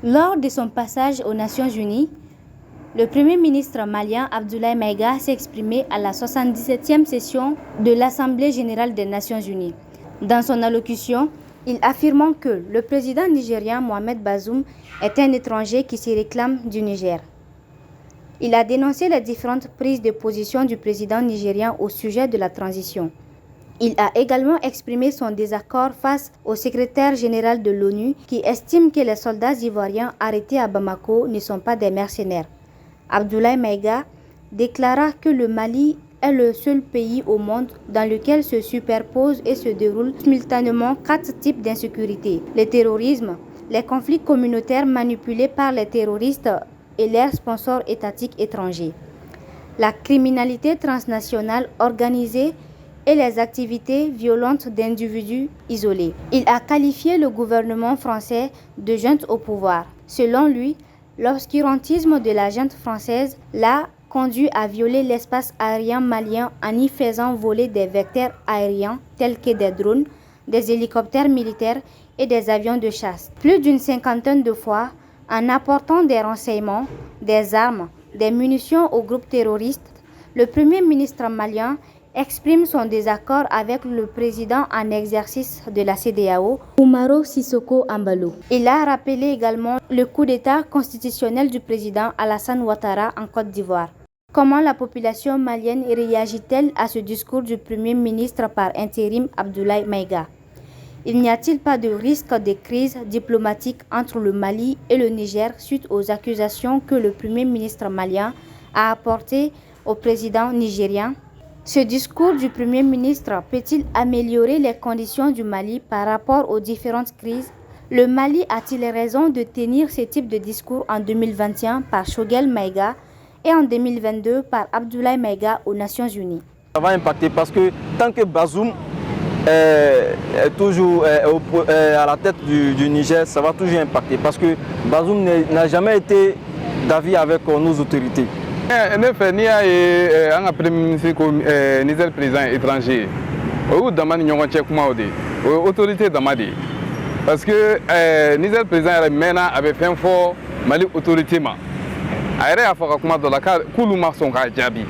Lors de son passage aux Nations Unies, le Premier ministre malien Abdoulaye Maïga s'est exprimé à la 77e session de l'Assemblée générale des Nations unies. Dans son allocution, il affirme que le président nigérien Mohamed Bazoum est un étranger qui se réclame du Niger. Il a dénoncé les différentes prises de position du président nigérien au sujet de la transition. Il a également exprimé son désaccord face au secrétaire général de l'ONU qui estime que les soldats ivoiriens arrêtés à Bamako ne sont pas des mercenaires. Abdoulaye Maïga déclara que le Mali est le seul pays au monde dans lequel se superposent et se déroulent simultanément 4 types d'insécurité: le terrorisme, les conflits communautaires manipulés par les terroristes et leurs sponsors étatiques étrangers, la criminalité transnationale organisée et les activités violentes d'individus isolés. Il a qualifié le gouvernement français de junte au pouvoir. Selon lui, l'obscurantisme de la junte française l'a conduit à violer l'espace aérien malien en y faisant voler des vecteurs aériens tels que des drones, des hélicoptères militaires et des avions de chasse. Plus d'une cinquantaine de fois, en apportant des renseignements, des armes, des munitions aux groupes terroristes, le Premier ministre malien exprime son désaccord avec le président en exercice de la CEDEAO, Umaro Sissoko Embalo. Il a rappelé également le coup d'État constitutionnel du président Alassane Ouattara en Côte d'Ivoire. Comment la population malienne réagit-elle à ce discours du Premier ministre par intérim Abdoulaye Maïga? Il n'y a-t-il pas de risque de crise diplomatique entre le Mali et le Niger suite aux accusations que le Premier ministre malien a apportées au président nigérien? Ce discours du Premier ministre peut-il améliorer les conditions du Mali par rapport aux différentes crises? Le Mali a-t-il raison de tenir ce type de discours en 2021 par Choguel Maïga et en 2022 par Abdoulaye Maïga aux Nations Unies? Ça va impacter parce que tant que Bazoum est toujours à la tête du Niger, ça va toujours impacter parce que Bazoum n'a jamais été d'avis avec nos autorités. Ne fait ni un premier ministre comme Niger président étranger. Ou demande n'y a kuma ode. Autorité demande. Parce que Niger président maintenant avait fait un fort Mali autorité ma. Aéré a fait kuma dans la carte Koulouma son kajabi.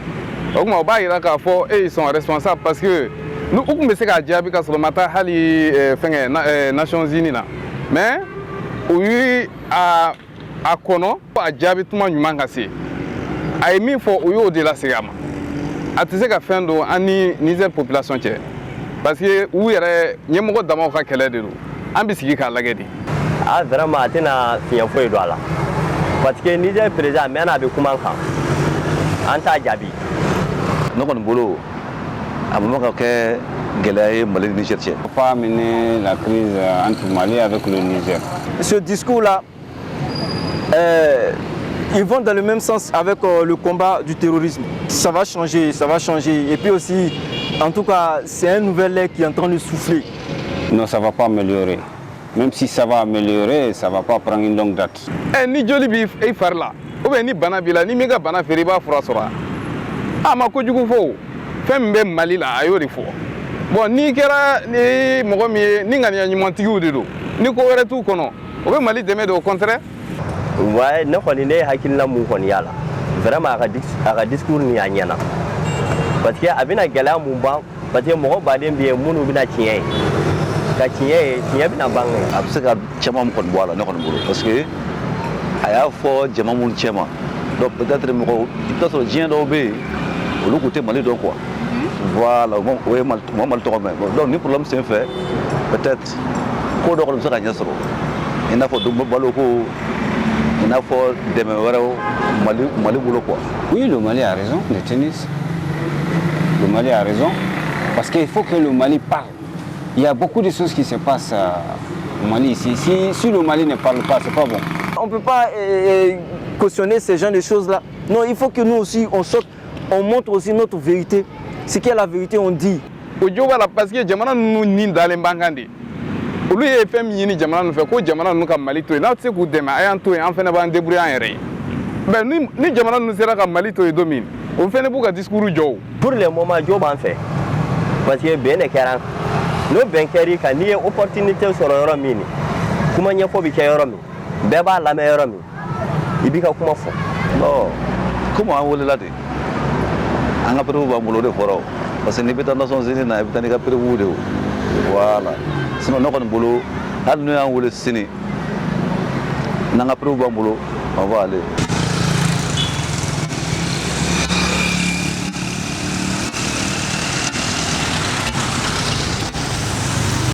Donc ma ba ira ka fort et ils sont responsables parce que nous on me sait kajabi quand le matin hali Nations Unies là. Mais oui à kono a jabi tout le monde ngasi. A mis fort au de la Ségama. A tu sais qu'à fin d'eau, ani Niger population tchè. Parce que où il y a n'y a pas d'amant qu'à quelle de l'eau. Ambissi qu'à la guerre. Ah vraiment, tu n'as rien fait de là. Parce que Niger président mène avec comment quand. Anta Jabi. Nous on boulot. À moment que Gelaye Mali Niger tchè. On va pas amener la crise entre Mali avec le Niger. Ce discours-là. Ils vont dans le même sens avec le combat du terrorisme. Ça va changer, ça va changer. Et puis aussi, en tout cas, c'est un nouvel air qui est en train de souffler. Non, ça ne va pas améliorer. Même si ça va améliorer, ça ne va pas prendre une longue date. Ni joli bif et faire là. Ou bien ni banabila, ni méga banaferiba frasora. Ah, ma kojugu fo. Femme même Mali là, ayo de fo. Bon, ni kera ni mogomi ni ngani anyimantigi de do. Ni ko wéré tout kono. Ou bien Mali deme au contraire. Ouais, ne connais hakil la mou yala. Vraiment à discours ni anyana. Parce que abina gala mumba, parce que mo badem bien munu bina tiye. Ka tiye bina bangé. Abseka chama mo kon boala ne kon bolo parce que aya fo jama mun chema. Donc peut-être mo ito so jien do be au côté Mali do quoi. Voilà, ouais mal to même. Donc ni problème c'est fait. Peut-être ko do ko so ka nyasro. Ina fo do balo ko il faut des Mali boulot quoi. Oui, le Mali a raison de tennis. Le Mali a raison. Parce qu'il faut que le Mali parle. Il y a beaucoup de choses qui se passent au Mali ici. Si le Mali ne parle pas, c'est pas bon. On ne peut pas cautionner ces genres de choses-là. Non, il faut que nous aussi, on sorte, on montre aussi notre vérité. Ce qui est la vérité, on dit. Parce que Jamana nous n'y dans les bangandi. Olu ye fɛn min ɲini jamana nɔfɛ ko jamana ninnu ka Mali to yen n'aw tɛ se k'u dɛmɛ a y'an to yen an fana b'an débrouiller an yɛrɛ ye mais ni jamana ninnu sera ka Mali to yen don min o fana b'u ka discours jɔ. Pour le moment jo b'an fɛ parce que bɛn de kɛra n'o bɛn kɛr'i kan n'i ye opportunité sɔrɔ yɔrɔ min kuma ɲɛfɔ bɛ kɛ yɔrɔ min bɛɛ b'a lamɛn yɔrɔ min i b'i ka kuma fɔ. Non, comme an welela de an ka prévu b'an bolo de fɔra parce que n'i bɛ taa Nations Unies na i bɛ taa n'i ka prévu de voilà sinon ne kɔni bolo hali n'u y'an wele sini n'an ka prévu b'an bolo on va aller.